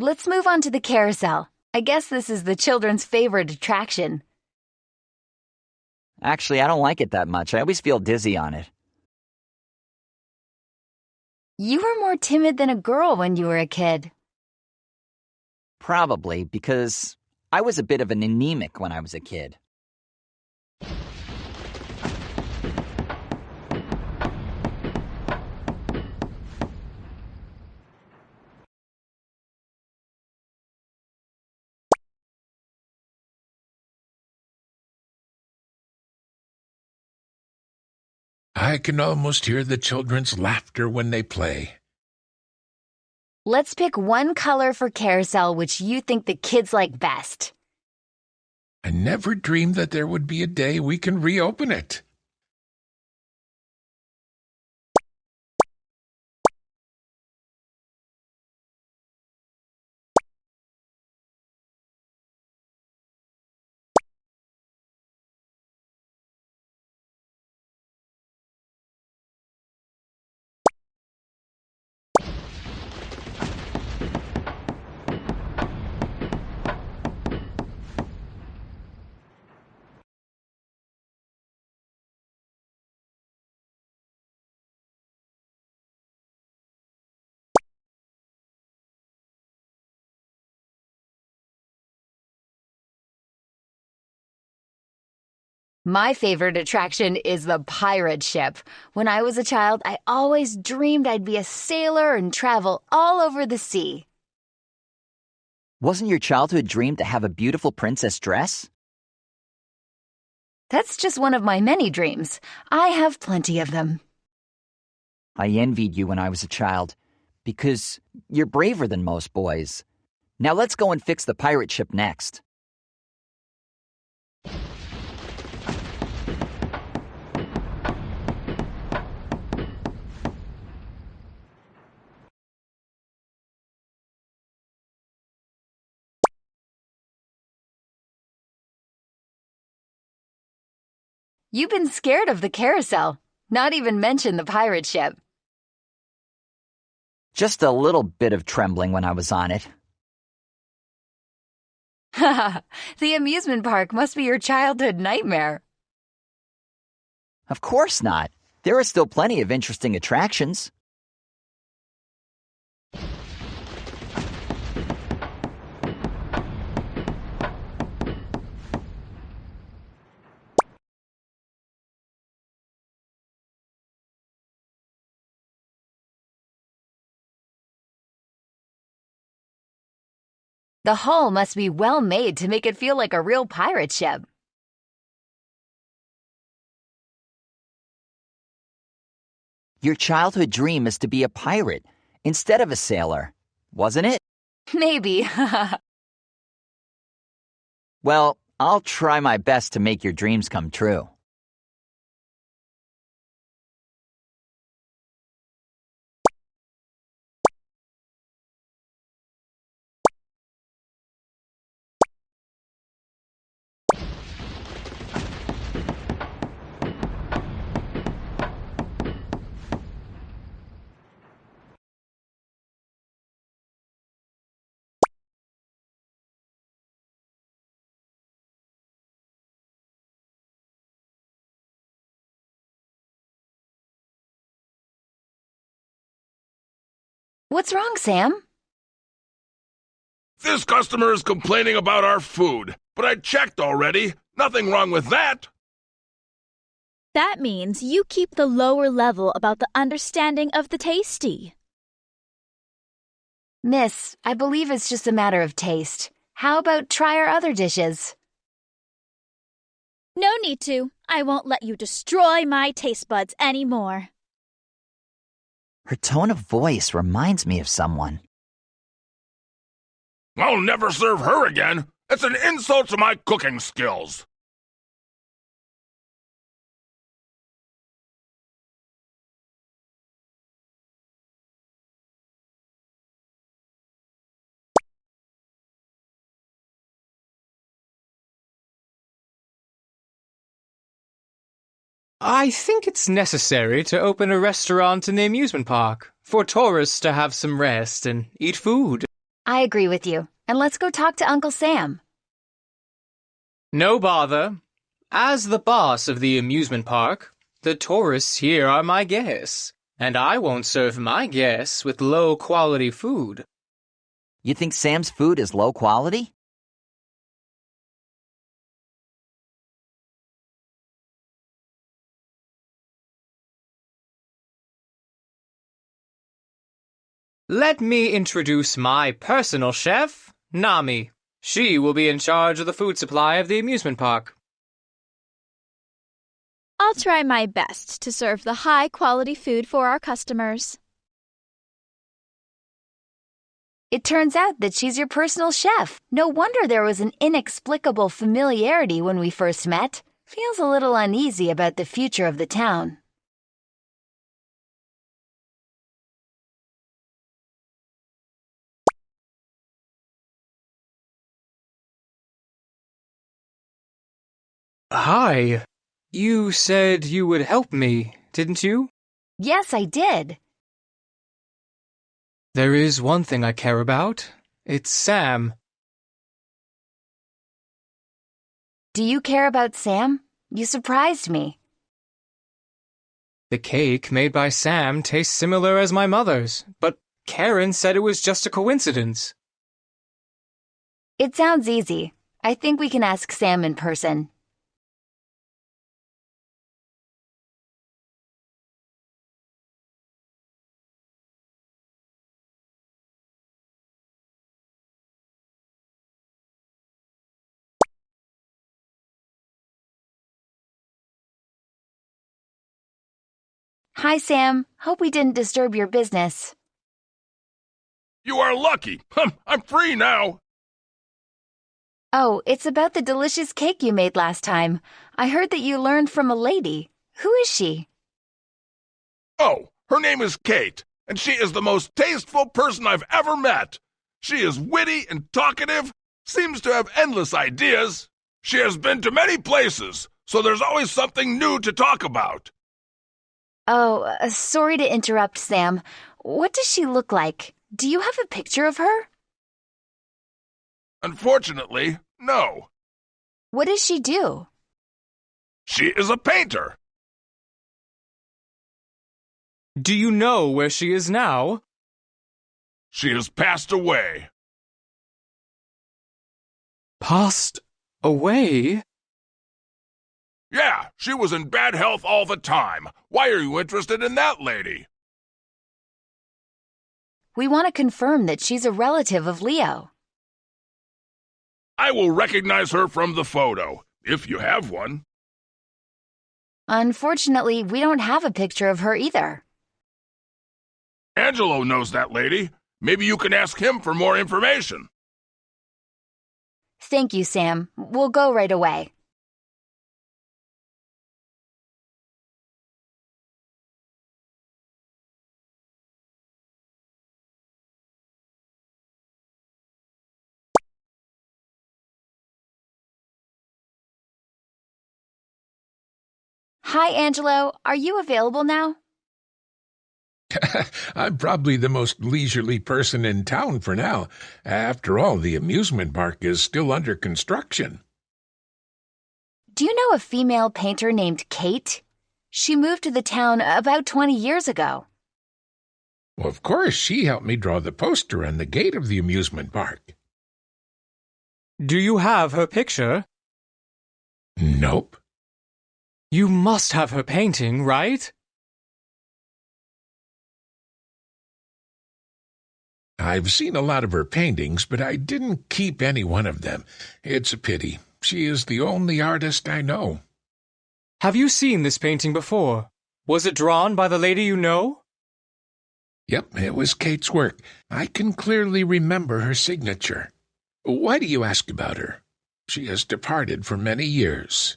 Let's move on to the carousel. I guess this is the children's favorite attraction. Actually, I don't like it that much. I always feel dizzy on it. You were more timid than a girl when you were a kid. Probably because I was a bit of an anemic when I was a kid. I can almost hear the children's laughter when they play. Let's pick one color for carousel which you think the kids like best. I never dreamed that there would be a day we can reopen it. My favorite attraction is the pirate ship. When I was a child, I always dreamed I'd be a sailor and travel all over the sea. Wasn't your childhood dream to have a beautiful princess dress? That's just one of my many dreams. I have plenty of them. I envied you when I was a child, because you're braver than most boys. Now let's go and fix the pirate ship next. You've been scared of the carousel, not even mention the pirate ship. Just a little bit of trembling when I was on it. Haha, the amusement park must be your childhood nightmare. Of course not. There are still plenty of interesting attractions. The hull must be well made to make it feel like a real pirate ship. Your childhood dream is to be a pirate instead of a sailor, wasn't it? Maybe. Well, I'll try my best to make your dreams come true. What's wrong, Sam? This customer is complaining about our food, but I checked already. Nothing wrong with that. That means you keep the lower level about the understanding of the tasty. Miss, I believe it's just a matter of taste. How about try our other dishes? No need to. I won't let you destroy my taste buds anymore. Her tone of voice reminds me of someone. I'll never serve her again. It's an insult to my cooking skills. I think it's necessary to open a restaurant in the amusement park for tourists to have some rest and eat food. I agree with you. And let's go talk to Uncle Sam. No bother. As the boss of the amusement park, the tourists here are my guests, and I won't serve my guests with low-quality food. You think Sam's food is low quality? Let me introduce my personal chef, Nami. She will be in charge of the food supply of the amusement park. I'll try my best to serve the high-quality food for our customers. It turns out that she's your personal chef. No wonder there was an inexplicable familiarity when we first met. Feels a little uneasy about the future of the town. Hi. You said you would help me, didn't you? Yes, I did. There is one thing I care about. It's Sam. Do you care about Sam? You surprised me. The cake made by Sam tastes similar as my mother's, but Karen said it was just a coincidence. It sounds easy. I think we can ask Sam in person. Hi, Sam. Hope we didn't disturb your business. You are lucky. I'm free now. Oh, it's about the delicious cake you made last time. I heard that you learned from a lady. Who is she? Oh, her name is Kate, and she is the most tasteful person I've ever met. She is witty and talkative, seems to have endless ideas. She has been to many places, so there's always something new to talk about. Oh, sorry to interrupt, Sam. What does she look like? Do you have a picture of her? Unfortunately, no. What does she do? She is a painter. Do you know where she is now? She has passed away. Passed away? Yeah, she was in bad health all the time. Why are you interested in that lady? We want to confirm that she's a relative of Leo. I will recognize her from the photo, if you have one. Unfortunately, we don't have a picture of her either. Angelo knows that lady. Maybe you can ask him for more information. Thank you, Sam. We'll go right away. Hi, Angelo. Are you available now? I'm probably the most leisurely person in town for now. After all, the amusement park is still under construction. Do you know a female painter named Kate? She moved to the town about 20 years ago. Well, of course, she helped me draw the poster on the gate of the amusement park. Do you have her picture? Nope. You must have her painting, right? I've seen a lot of her paintings, but I didn't keep any one of them. It's a pity. She is the only artist I know. Have you seen this painting before? Was it drawn by the lady you know? Yep, it was Kate's work. I can clearly remember her signature. Why do you ask about her? She has departed for many years.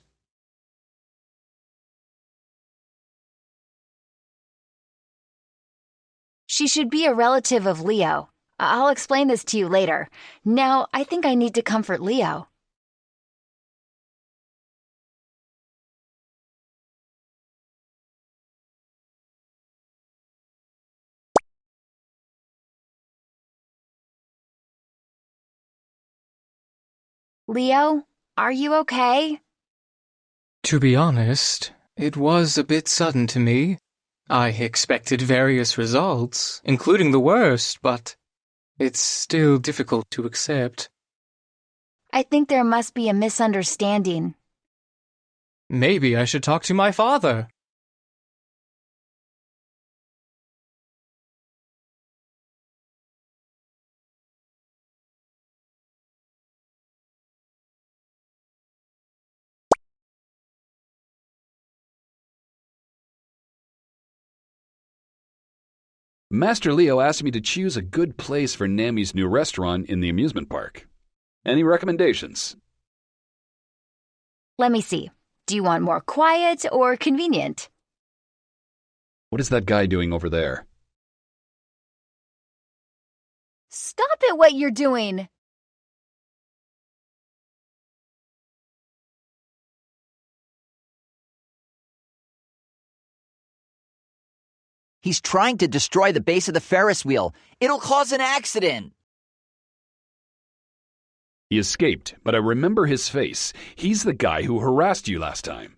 She should be a relative of Leo. I'll explain this to you later. Now, I think I need to comfort Leo. Leo, are you okay? To be honest, it was a bit sudden to me. I expected various results, including the worst, but it's still difficult to accept. I think there must be a misunderstanding. Maybe I should talk to my father. Master Leo asked me to choose a good place for Nami's new restaurant in the amusement park. Any recommendations? Let me see. Do you want more quiet or convenient? What is that guy doing over there? Stop it, what you're doing! He's trying to destroy the base of the Ferris wheel. It'll cause an accident. He escaped, but I remember his face. He's the guy who harassed you last time.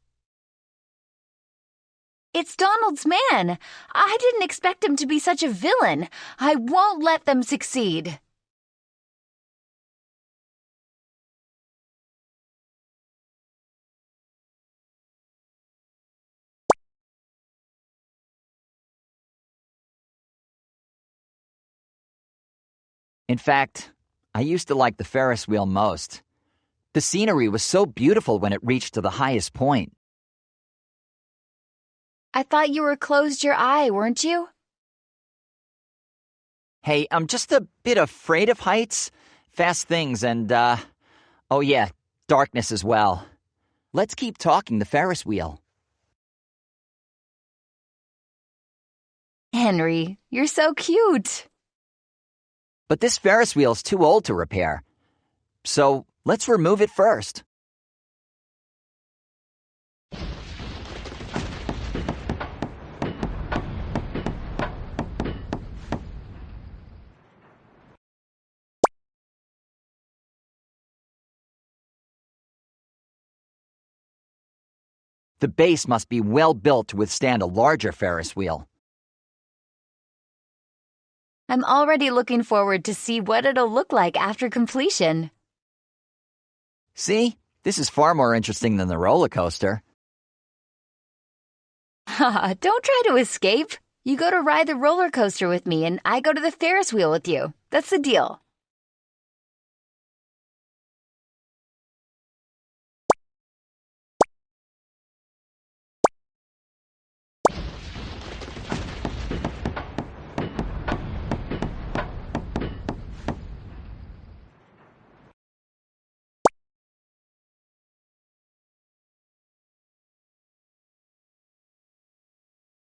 It's Donald's man. I didn't expect him to be such a villain. I won't let them succeed. In fact, I used to like the Ferris wheel most. The scenery was so beautiful when it reached to the highest point. I thought you were closed your eye, weren't you? Hey, I'm just a bit afraid of heights, fast things, and, oh yeah, darkness as well. Let's keep talking the Ferris wheel. Henry, you're so cute. But this Ferris wheel's too old to repair. So let's remove it first. The base must be well built to withstand a larger Ferris wheel. I'm already looking forward to see what it'll look like after completion. See? This is far more interesting than the roller coaster. Haha, don't try to escape. You go to ride the roller coaster with me, and I go to the Ferris wheel with you. That's the deal.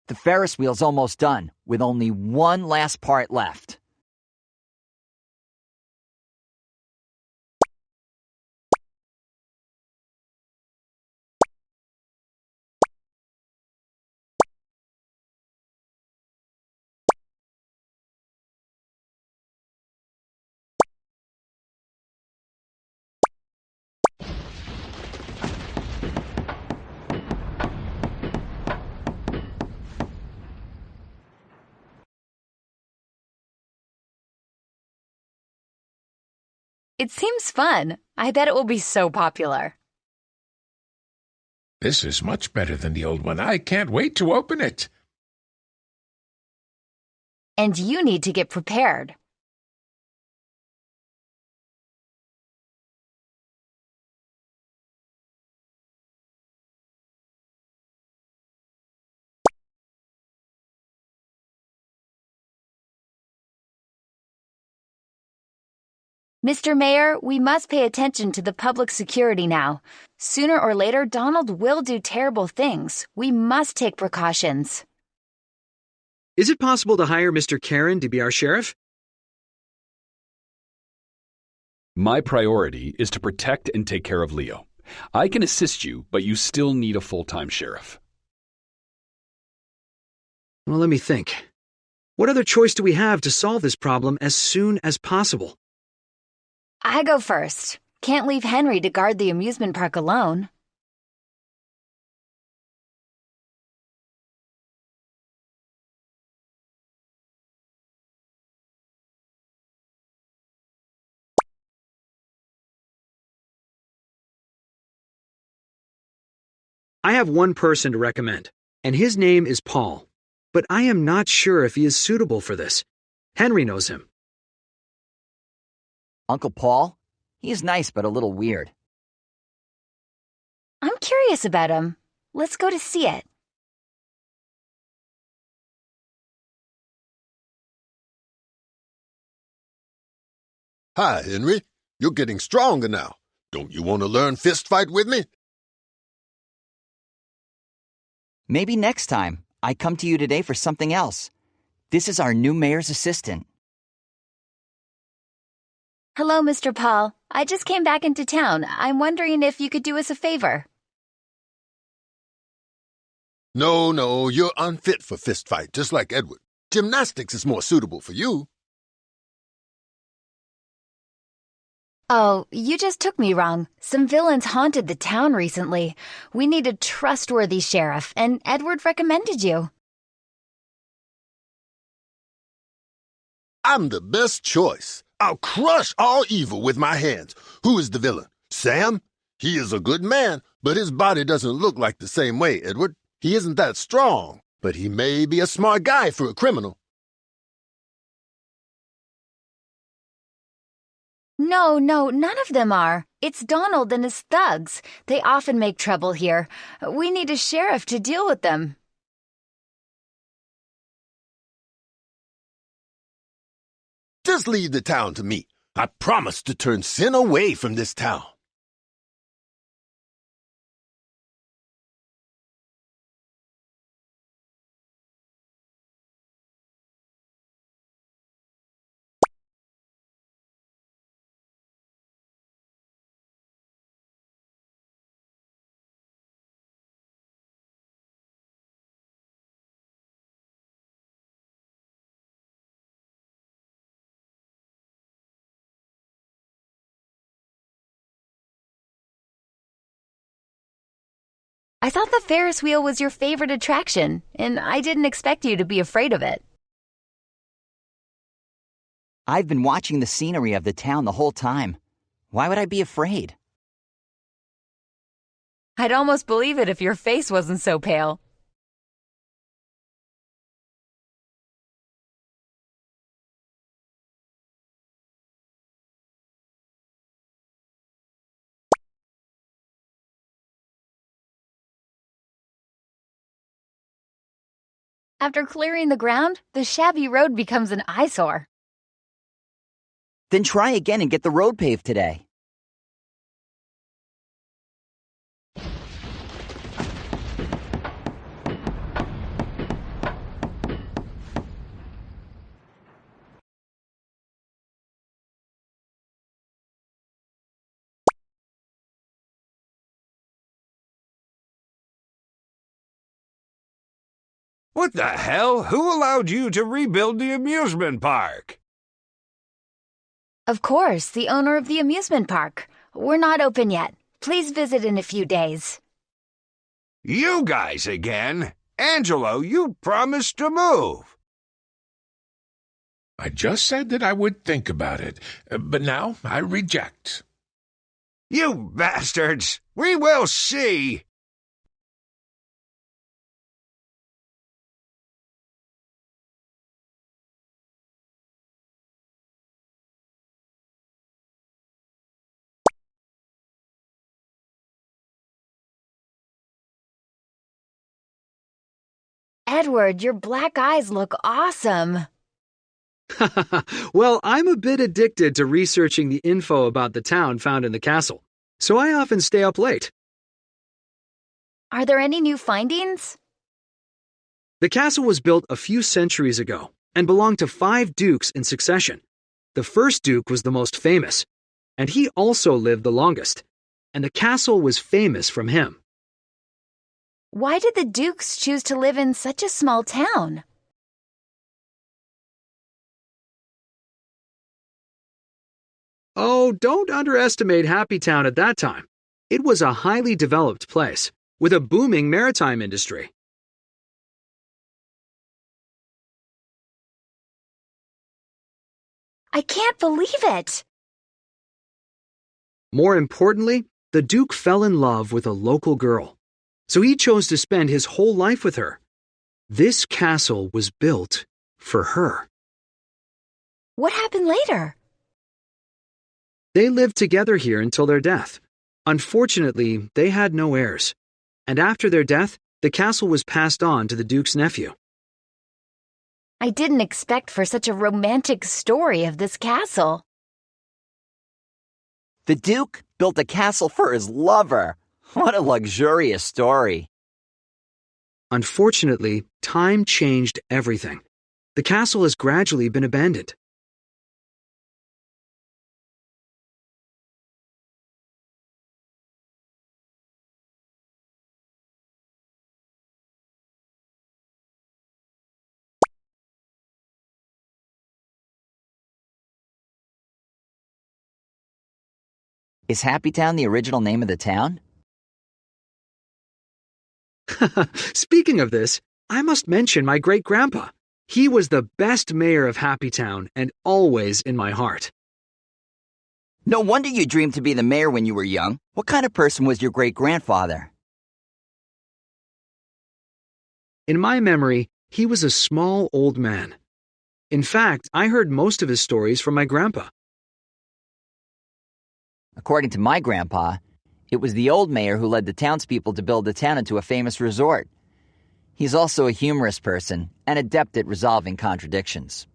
The Ferris wheel's almost done, with only one last part left. It seems fun. I bet it will be so popular. This is much better than the old one. I can't wait to open it. And you need to get prepared. Mr. Mayor, we must pay attention to the public security now. Sooner or later, Donald will do terrible things. We must take precautions. Is it possible to hire Mr. Karen to be our sheriff? My priority is to protect and take care of Leo. I can assist you, but you still need a full-time sheriff. Well, let me think. What other choice do we have to solve this problem as soon as possible? I go first. Can't leave Henry to guard the amusement park alone. I have one person to recommend, and his name is Paul. But I am not sure if he is suitable for this. Henry knows him. Uncle Paul? He's nice but a little weird. I'm curious about him. Let's go to see it. Hi, Henry. You're getting stronger now. Don't you want to learn fist fight with me? Maybe next time. I come to you today for something else. This is our new mayor's assistant. Hello, Mr. Paul. I just came back into town. I'm wondering if you could do us a favor. No, you're unfit for fist fight, just like Edward. Gymnastics is more suitable for you. Oh, you just took me wrong. Some villains haunted the town recently. We need a trustworthy sheriff, and Edward recommended you. I'm the best choice. I'll crush all evil with my hands. Who is the villain? Sam? He is a good man, but his body doesn't look like the same way, Edward. He isn't that strong, but he may be a smart guy for a criminal. No, none of them are. It's Donald and his thugs. They often make trouble here. We need a sheriff to deal with them. Just leave the town to me. I promise to turn sin away from this town. I thought the Ferris wheel was your favorite attraction, and I didn't expect you to be afraid of it. I've been watching the scenery of the town the whole time. Why would I be afraid? I'd almost believe it if your face wasn't so pale. After clearing the ground, the shabby road becomes an eyesore. Then try again and get the road paved today. What the hell? Who allowed you to rebuild the amusement park? Of course, the owner of the amusement park. We're not open yet. Please visit in a few days. You guys again? Angelo, you promised to move. I just said that I would think about it, but now I reject. You bastards! We will see! Edward, your black eyes look awesome. Well, I'm a bit addicted to researching the info about the town found in the castle, so I often stay up late. Are there any new findings? The castle was built a few centuries ago and belonged to 5 dukes in succession. The first duke was the most famous, and he also lived the longest, and the castle was famous from him. Why did the dukes choose to live in such a small town? Oh, don't underestimate Happy Town at that time. It was a highly developed place, with a booming maritime industry. I can't believe it! More importantly, the Duke fell in love with a local girl, so he chose to spend his whole life with her. This castle was built for her. What happened later? They lived together here until their death. Unfortunately, they had no heirs, and after their death, the castle was passed on to the Duke's nephew. I didn't expect for such a romantic story of this castle. The Duke built a castle for his lover. What a luxurious story. Unfortunately, time changed everything. The castle has gradually been abandoned. Is Happy Town the original name of the town? Speaking of this, I must mention my great-grandpa. He was the best mayor of Happy Town and always in my heart. No wonder you dreamed to be the mayor when you were young. What kind of person was your great-grandfather? In my memory, he was a small old man. In fact, I heard most of his stories from my grandpa. According to my grandpa, it was the old mayor who led the townspeople to build the town into a famous resort. He's also a humorous person and adept at resolving contradictions.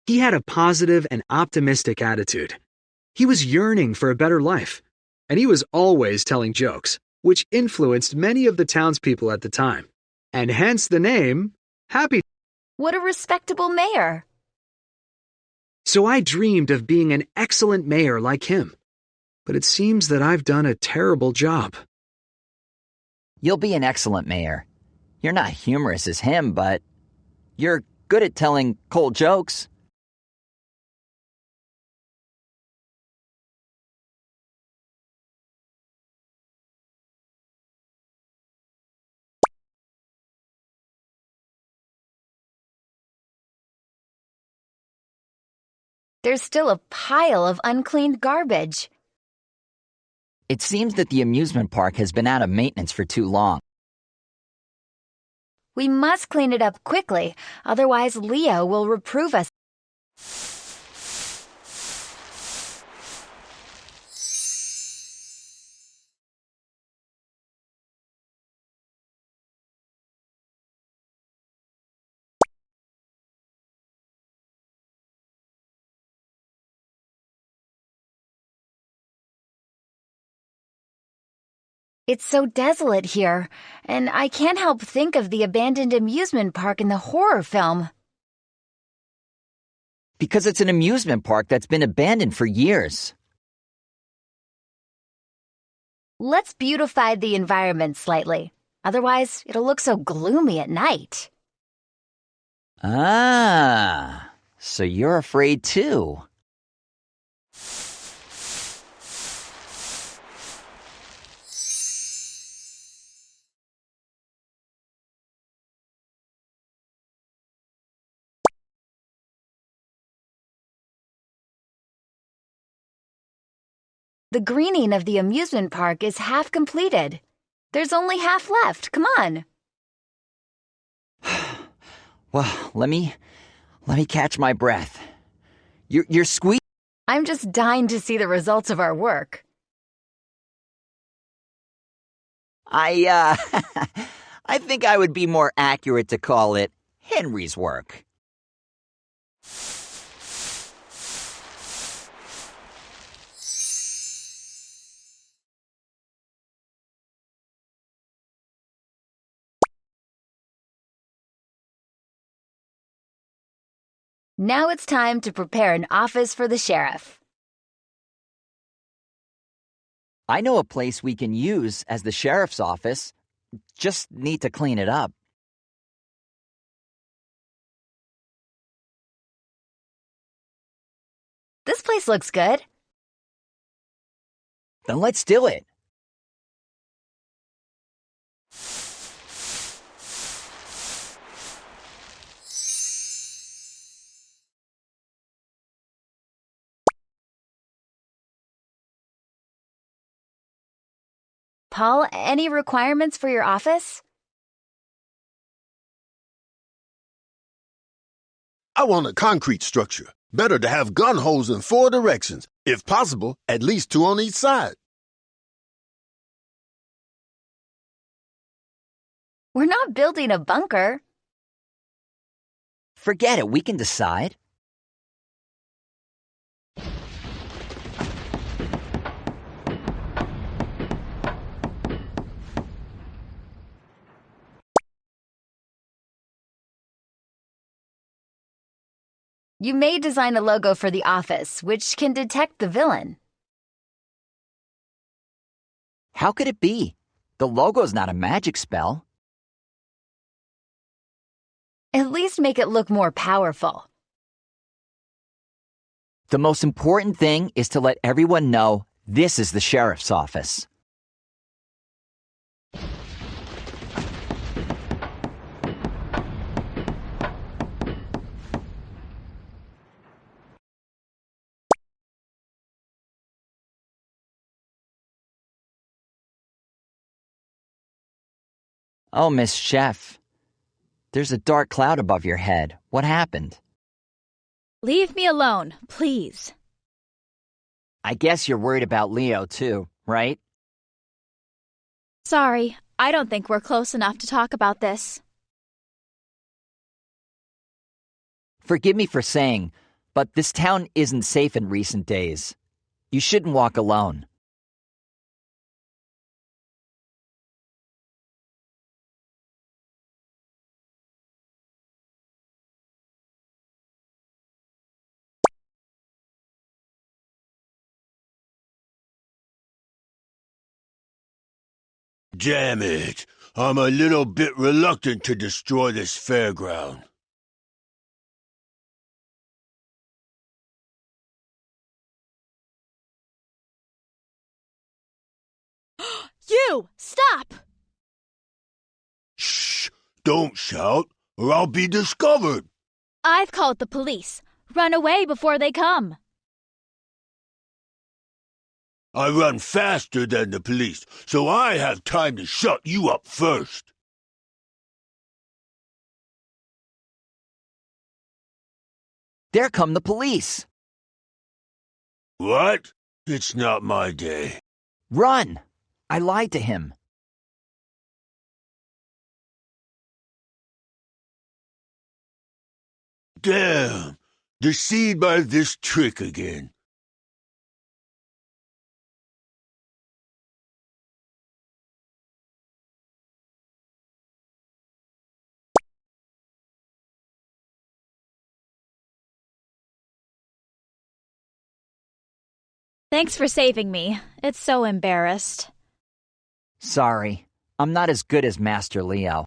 He had a positive and optimistic attitude. He was yearning for a better life, and he was always telling jokes, which influenced many of the townspeople at the time, and hence the name, Happy. What a respectable mayor! So I dreamed of being an excellent mayor like him. But it seems that I've done a terrible job. You'll be an excellent mayor. You're not humorous as him, but you're good at telling cold jokes. There's still a pile of uncleaned garbage. It seems that the amusement park has been out of maintenance for too long. We must clean it up quickly, otherwise Leo will reprove us. It's so desolate here, and I can't help think of the abandoned amusement park in the horror film. Because it's an amusement park that's been abandoned for years. Let's beautify the environment slightly. Otherwise, it'll look so gloomy at night. Ah, so you're afraid too. The greening of the amusement park is half completed. There's only half left. Come on. Well, let me catch my breath. You're squeezing. I'm just dying to see the results of our work. I think I would be more accurate to call it Henry's work. Now it's time to prepare an office for the sheriff. I know a place we can use as the sheriff's office. Just need to clean it up. This looks good. Then let's do it. Paul, any requirements for your office? I want a concrete structure. Better to have gun holes in 4 directions. If possible, at least 2 on each side. We're not building a bunker. Forget it, we can decide. You may design a logo for the office, which can detect the villain. How could it be? The logo's not a magic spell. At least make it look more powerful. The most important thing is to let everyone know this is the sheriff's office. Oh, Miss Chef. There's a dark cloud above your head. What happened? Leave me alone, please. I guess you're worried about Leo, too, right? Sorry, I don't think we're close enough to talk about this. Forgive me for saying, but this town isn't safe in recent days. You shouldn't walk alone. Damn it. I'm a little bit reluctant to destroy this fairground. You! Stop! Shh! Don't shout, or I'll be discovered. I've called the police. Run away before they come. I run faster than the police, so I have time to shut you up first. There come the police. What? It's not my day. Run! I lied to him. Damn! Deceived by this trick again. Thanks for saving me. It's so embarrassed. Sorry, I'm not as good as Master Leo.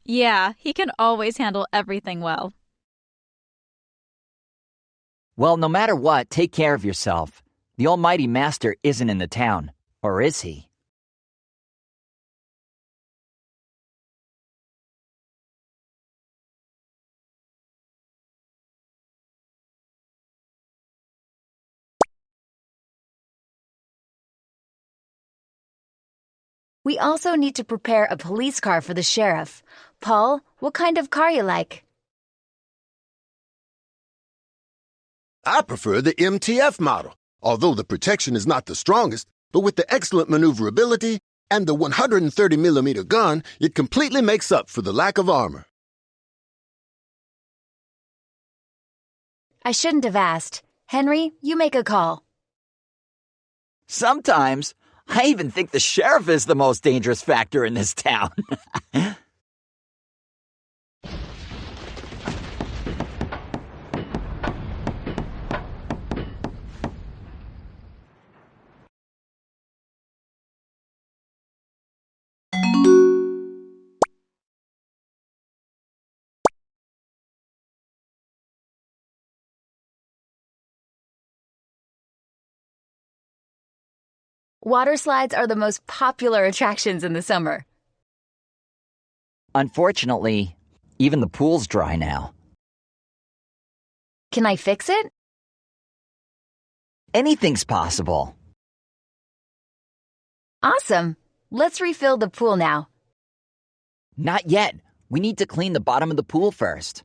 Yeah, he can always handle everything well. Well, no matter what, take care of yourself. The Almighty Master isn't in the town, or is he? We also need to prepare a police car for the sheriff. Paul, what kind of car you like? I prefer the MTF model, although the protection is not the strongest, but with the excellent maneuverability and the 130mm gun, it completely makes up for the lack of armor. I shouldn't have asked. Henry, you make a call. Sometimes. I even think the sheriff is the most dangerous factor in this town. Water slides are the most popular attractions in the summer. Unfortunately, even the pool's dry now. Can I fix it? Anything's possible. Awesome. Let's refill the pool now. Not yet. We need to clean the bottom of the pool first.